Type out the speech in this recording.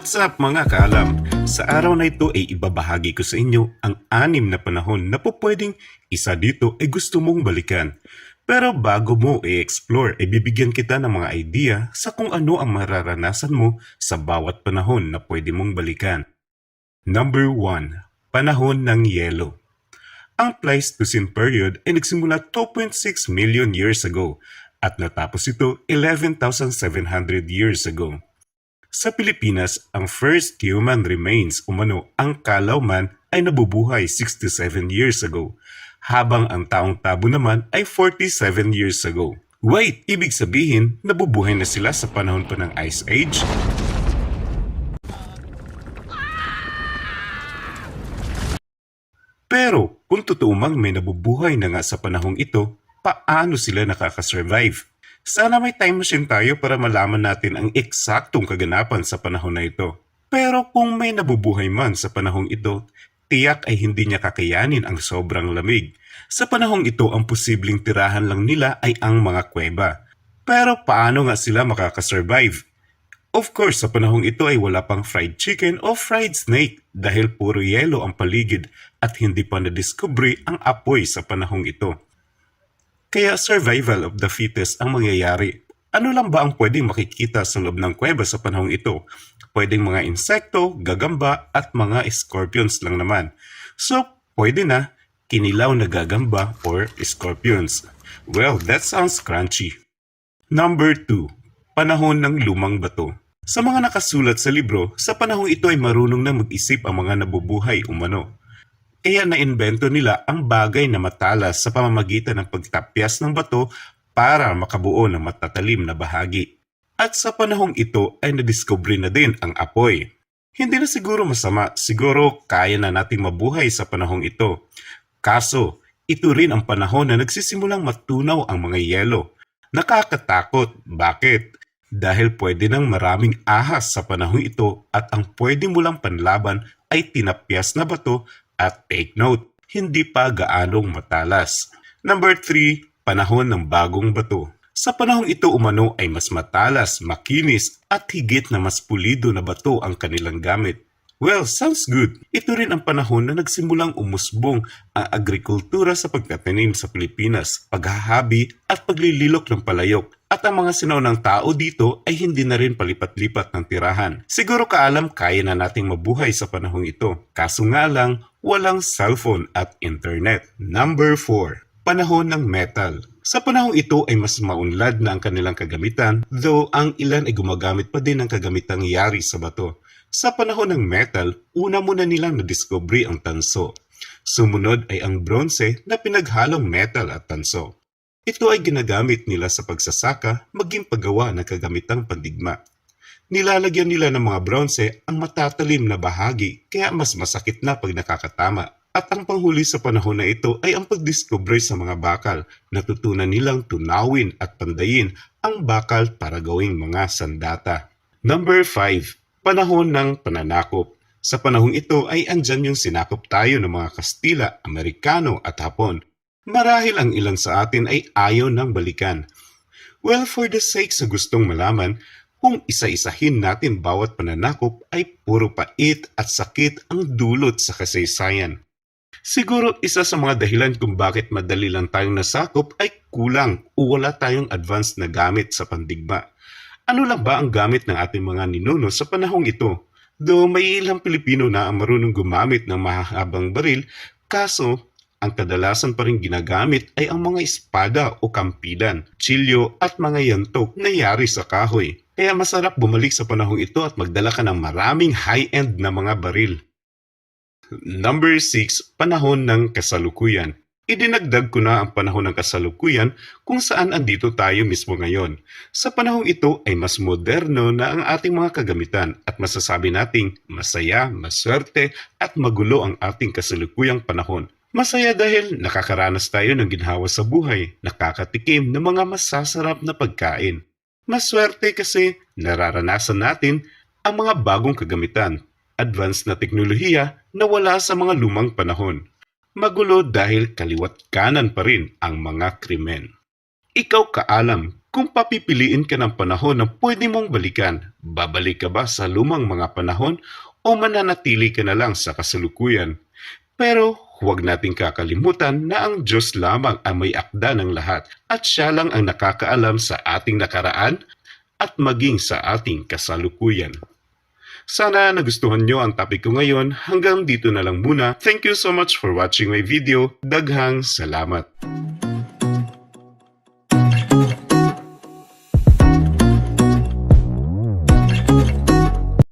What's up mga kaalam? Sa araw na ito ay ibabahagi ko sa inyo ang 6 na panahon na po pwedeng isa dito ay gusto mong balikan. Pero bago mo i-explore ay bibigyan kita ng mga idea sa kung ano ang mararanasan mo sa bawat panahon na pwede mong balikan. Number 1. Panahon ng Yelo. Ang Pleistocene period ay nagsimula 2.6 million years ago at natapos ito 11,700 years ago. Sa Pilipinas, ang first human remains umano ang Calauman ay nabubuhay 67 years ago, habang ang taong tabo naman ay 47 years ago. Wait, ibig sabihin nabubuhay na sila sa panahon pa ng Ice Age? Pero kung totoo mang may nabubuhay na nga sa panahong ito, paano sila nakakasurvive? Sana may time machine tayo para malaman natin ang eksaktong kaganapan sa panahon na ito. Pero kung may nabubuhay man sa panahong ito, tiyak ay hindi niya kakayanin ang sobrang lamig. Sa panahong ito, ang posibleng tirahan lang nila ay ang mga kuweba. Pero paano nga sila makakasurvive? Of course, sa panahong ito ay wala pang fried chicken o fried snake dahil puro yelo ang paligid at hindi pa nadiskubre ang apoy sa panahong ito. Kaya survival of the fittest ang mangyayari. Ano lang ba ang pwedeng makikita sa loob ng kuweba sa panahong ito? Pwedeng mga insekto, gagamba at mga scorpions lang naman. So, pwede na kinilaw na gagamba or scorpions. Well, that sounds crunchy. Number 2. Panahon ng lumang bato. Sa mga nakasulat sa libro, sa panahong ito ay marunong na mag-isip ang mga nabubuhay umano. Kaya naimbento nila ang bagay na matalas sa pamamagitan ng pagtapyas ng bato para makabuo ng matatalim na bahagi. At sa panahong ito ay nadiskubre na din ang apoy. Hindi na siguro masama, siguro kaya na nating mabuhay sa panahong ito. Kaso, ito rin ang panahon na nagsisimulang matunaw ang mga yelo. Nakakatakot, bakit? Dahil pwede nang maraming ahas sa panahong ito at ang pwede mo lang panlaban ay tinapyas na bato. At take note, hindi pa gaanong matalas. Number 3, panahon ng bagong bato. Sa panahong ito umano ay mas matalas, makinis at higit na mas pulido na bato ang kanilang gamit. Well, sounds good. Ito rin ang panahon na nagsimulang umusbong ang agrikultura sa pagtatanim sa Pilipinas, paghahabi at paglililok ng palayok. At ang mga sinaunang tao dito ay hindi na rin palipat-lipat ng tirahan. Siguro kaalam kaya na nating mabuhay sa panahong ito. Kaso nga lang, walang cellphone at internet. Number 4. Panahon ng metal. Sa panahong ito ay mas maunlad na ang kanilang kagamitan, though ang ilan ay gumagamit pa din ng kagamitang yari sa bato. Sa panahon ng metal, una muna nilang nadiskubre ang tanso. Sumunod ay ang bronze na pinaghalong metal at tanso. Ito ay ginagamit nila sa pagsasaka maging paggawa ng kagamitang pandigma. Nilalagyan nila ng mga bronze ang matatalim na bahagi kaya mas masakit na pag nakakatama. At ang panghuli sa panahon na ito ay ang pagdiskubre sa mga bakal. Natutunan nilang tunawin at pandayin ang bakal para gawing mga sandata. Number 5. Panahon ng pananakop. Sa panahong ito ay andyan yung sinakop tayo ng mga Kastila, Amerikano at Hapon. Marahil ang ilan sa atin ay ayaw ng balikan. Well, for the sake sa gustong malaman, kung isa-isahin natin bawat pananakop ay puro pait at sakit ang dulot sa kasaysayan. Siguro isa sa mga dahilan kung bakit madali lang tayong nasakop ay kulang o wala tayong advanced na gamit sa pandigma. Ano lang ba ang gamit ng ating mga ninuno sa panahong ito? Though may ilang Pilipino na ang marunong gumamit ng mahahabang baril, kaso ang kadalasan pa rin ginagamit ay ang mga espada o kampilan, tsilyo at mga yantok na yari sa kahoy. Kaya masarap bumalik sa panahong ito at magdala ka ng maraming high-end na mga baril. Number 6. Panahon ng kasalukuyan. Idinagdag ko na ang panahon ng kasalukuyan kung saan andito tayo mismo ngayon. Sa panahong ito ay mas moderno na ang ating mga kagamitan at masasabi nating masaya, maswerte at magulo ang ating kasalukuyang panahon. Masaya dahil nakakaranas tayo ng ginhawa sa buhay, nakakatikim ng mga masasarap na pagkain. Maswerte kasi nararanasan natin ang mga bagong kagamitan, advanced na teknolohiya na wala sa mga lumang panahon. Magulo dahil kaliwat kanan pa rin ang mga krimen. Ikaw kaalam, Kung papipiliin ka ng panahon na pwede mong balikan, babalik ka ba sa lumang mga panahon o mananatili ka na lang sa kasalukuyan? Pero huwag nating kakalimutan na ang Diyos lamang ang may akda ng lahat at siya lang ang nakakaalam sa ating nakaraan at maging sa ating kasalukuyan. Sana nagustuhan nyo ang topic ko ngayon. Hanggang dito na lang muna. Thank you so much for watching my video. Daghang salamat.